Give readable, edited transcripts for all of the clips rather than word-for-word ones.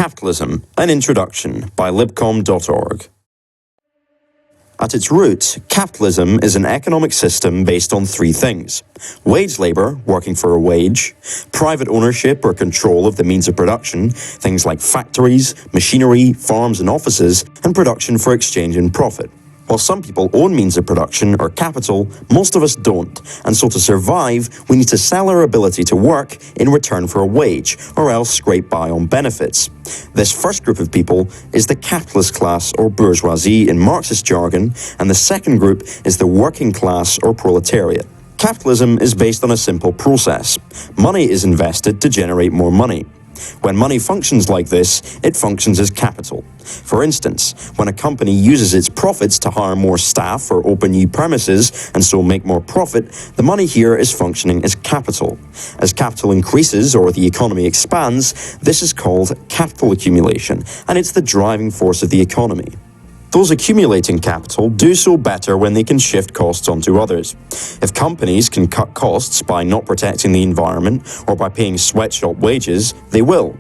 Capitalism, An Introduction by Libcom.org. At its root, capitalism is an economic system based on three things: wage labour, working for a wage; private ownership or control of the means of production, things like factories, machinery, farms and offices; and production for exchange and profit. While some people own means of production or capital, most of us don't, and so to survive, we need to sell our ability to work in return for a wage, or else scrape by on benefits. This first group of people is the capitalist class or bourgeoisie in Marxist jargon, and the second group is the working class or proletariat. Capitalism is based on a simple process. Money is invested to generate more money. When money functions like this, it functions as capital. For instance, when a company uses its profits to hire more staff or open new premises and so make more profit, the money here is functioning as capital. As capital increases or the economy expands, this is called capital accumulation, and it's the driving force of the economy. Those accumulating capital do so better when they can shift costs onto others. If companies can cut costs by not protecting the environment or by paying sweatshop wages, they will.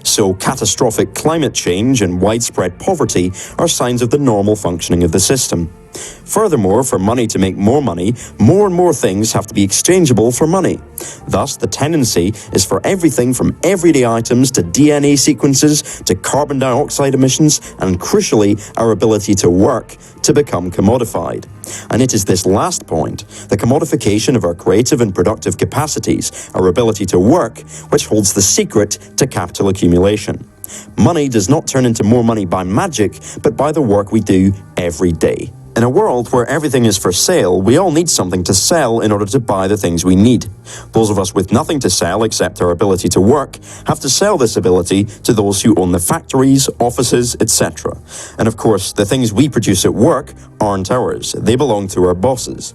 So catastrophic climate change and widespread poverty are signs of the normal functioning of the system. Furthermore, for money to make more money, more and more things have to be exchangeable for money. Thus, the tendency is for everything from everyday items to DNA sequences to carbon dioxide emissions and, crucially, our ability to work to become commodified. And it is this last point, the commodification of our creative and productive capacities, our ability to work, which holds the secret to capital accumulation. Money does not turn into more money by magic, but by the work we do every day. In a world where everything is for sale, we all need something to sell in order to buy the things we need. Those of us with nothing to sell except our ability to work have to sell this ability to those who own the factories, offices, etc. And of course, the things we produce at work aren't ours. They belong to our bosses.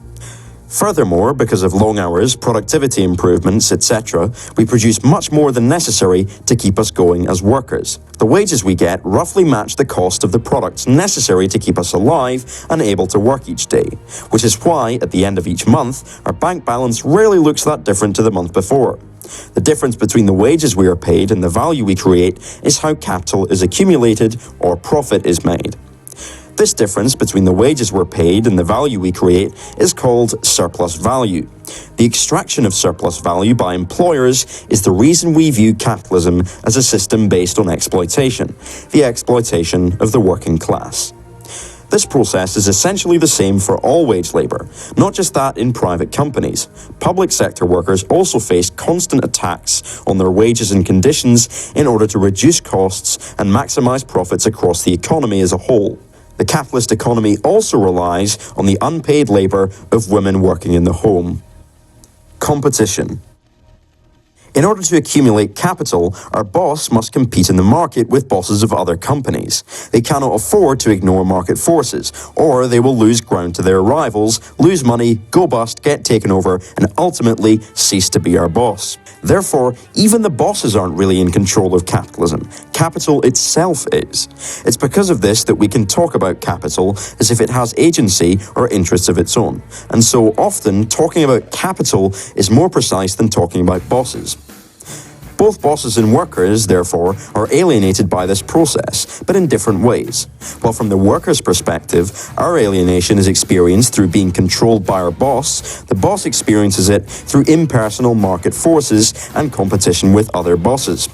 Furthermore, because of long hours, productivity improvements, etc., we produce much more than necessary to keep us going as workers. The wages we get roughly match the cost of the products necessary to keep us alive and able to work each day, which is why, at the end of each month, our bank balance rarely looks that different to the month before. The difference between the wages we are paid and the value we create is how capital is accumulated or profit is made. This difference between the wages we're paid and the value we create is called surplus value. The extraction of surplus value by employers is the reason we view capitalism as a system based on exploitation, the exploitation of the working class. This process is essentially the same for all wage labour, not just that in private companies. Public sector workers also face constant attacks on their wages and conditions in order to reduce costs and maximise profits across the economy as a whole. The capitalist economy also relies on the unpaid labour of women working in the home. Competition. In order to accumulate capital, our boss must compete in the market with bosses of other companies. They cannot afford to ignore market forces, or they will lose ground to their rivals, lose money, go bust, get taken over, and ultimately cease to be our boss. Therefore, even the bosses aren't really in control of capitalism. Capital itself is. It's because of this that we can talk about capital as if it has agency or interests of its own. And so often, talking about capital is more precise than talking about bosses. Both bosses and workers, therefore, are alienated by this process, but in different ways. While from the worker's perspective, our alienation is experienced through being controlled by our boss, the boss experiences it through impersonal market forces and competition with other bosses.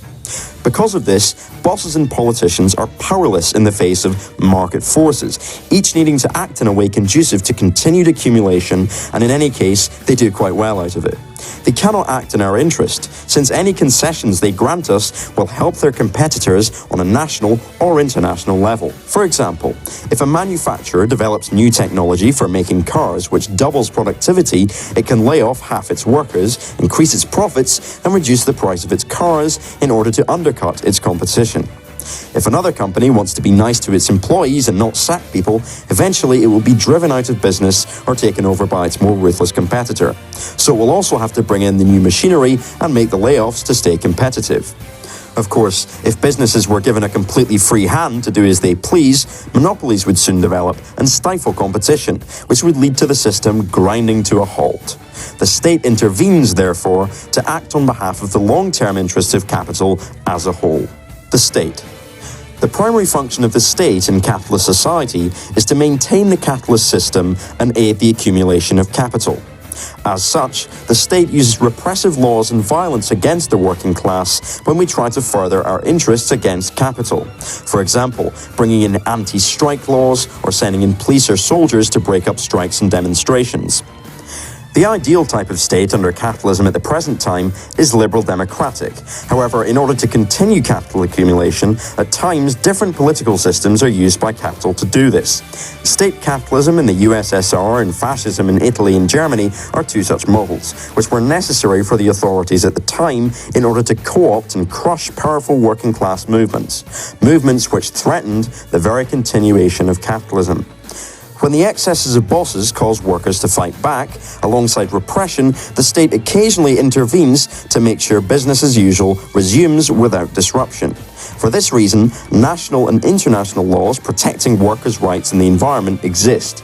Because of this, bosses and politicians are powerless in the face of market forces, each needing to act in a way conducive to continued accumulation, and in any case, they do quite well out of it. They cannot act in our interest, since any concessions they grant us will help their competitors on a national or international level. For example, if a manufacturer develops new technology for making cars which doubles productivity, it can lay off half its workers, increase its profits, and reduce the price of its cars in order to undercut its competition. If another company wants to be nice to its employees and not sack people, eventually it will be driven out of business or taken over by its more ruthless competitor. So it will also have to bring in the new machinery and make the layoffs to stay competitive. Of course, if businesses were given a completely free hand to do as they please, monopolies would soon develop and stifle competition, which would lead to the system grinding to a halt. The state intervenes, therefore, to act on behalf of the long-term interests of capital as a whole. The state. The primary function of the state in capitalist society is to maintain the capitalist system and aid the accumulation of capital. As such, the state uses repressive laws and violence against the working class when we try to further our interests against capital. For example, bringing in anti-strike laws or sending in police or soldiers to break up strikes and demonstrations. The ideal type of state under capitalism at the present time is liberal democratic. However, in order to continue capital accumulation, at times different political systems are used by capital to do this. State capitalism in the USSR and fascism in Italy and Germany are two such models, which were necessary for the authorities at the time in order to co-opt and crush powerful working class movements which threatened the very continuation of capitalism. When the excesses of bosses cause workers to fight back, alongside repression, the state occasionally intervenes to make sure business as usual resumes without disruption. For this reason, national and international laws protecting workers' rights and the environment exist.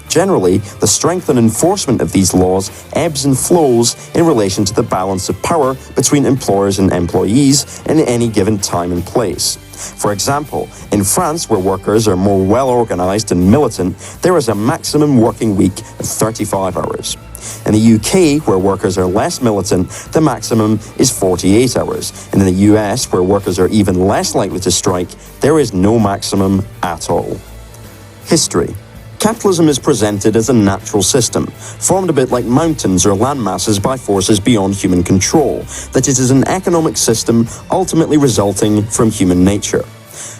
Generally, the strength and enforcement of these laws ebbs and flows in relation to the balance of power between employers and employees in any given time and place. For example, in France, where workers are more well-organized and militant, there is a maximum working week of 35 hours. In the UK, where workers are less militant, the maximum is 48 hours. And in the US, where workers are even less likely to strike, there is no maximum at all. History. Capitalism is presented as a natural system, formed a bit like mountains or land masses by forces beyond human control, that it is an economic system ultimately resulting from human nature.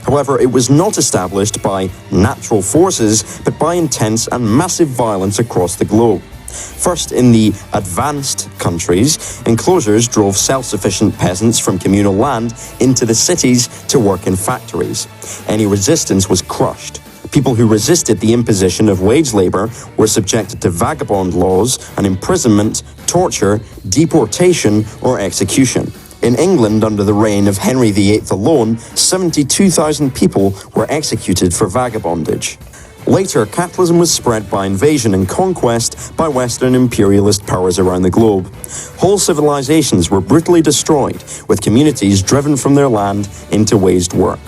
However, it was not established by natural forces, but by intense and massive violence across the globe. First, in the advanced countries, enclosures drove self-sufficient peasants from communal land into the cities to work in factories. Any resistance was crushed. People who resisted the imposition of wage labour were subjected to vagabond laws and imprisonment, torture, deportation or execution. In England, under the reign of Henry VIII alone, 72,000 people were executed for vagabondage. Later, capitalism was spread by invasion and conquest by Western imperialist powers around the globe. Whole civilizations were brutally destroyed, with communities driven from their land into waged work.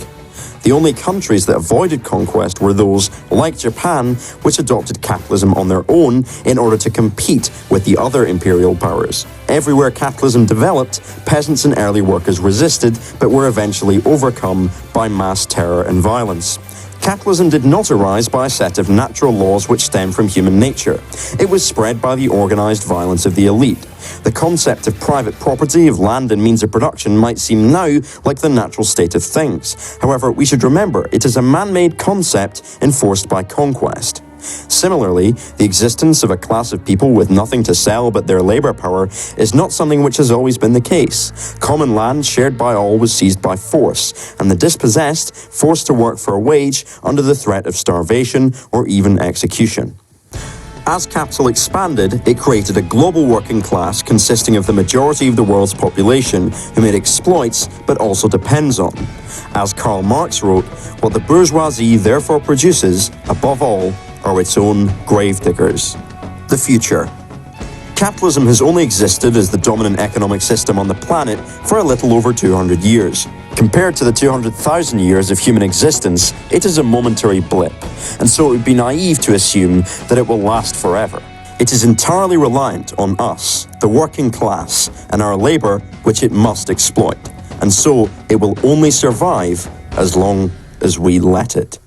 The only countries that avoided conquest were those, like Japan, which adopted capitalism on their own in order to compete with the other imperial powers. Everywhere capitalism developed, peasants and early workers resisted, but were eventually overcome by mass terror and violence. Capitalism did not arise by a set of natural laws which stem from human nature. It was spread by the organized violence of the elite. The concept of private property of land and means of production might seem now like the natural state of things. However, we should remember it is a man-made concept enforced by conquest. Similarly, the existence of a class of people with nothing to sell but their labor power is not something which has always been the case. Common land shared by all was seized by force, and the dispossessed forced to work for a wage under the threat of starvation or even execution. As capital expanded, it created a global working class consisting of the majority of the world's population, whom it exploits but also depends on. As Karl Marx wrote, what the bourgeoisie therefore produces, above all, are its own gravediggers. The future. Capitalism has only existed as the dominant economic system on the planet for a little over 200 years. Compared to the 200,000 years of human existence, it is a momentary blip, and so it would be naive to assume that it will last forever. It is entirely reliant on us, the working class, and our labor, which it must exploit, and so it will only survive as long as we let it.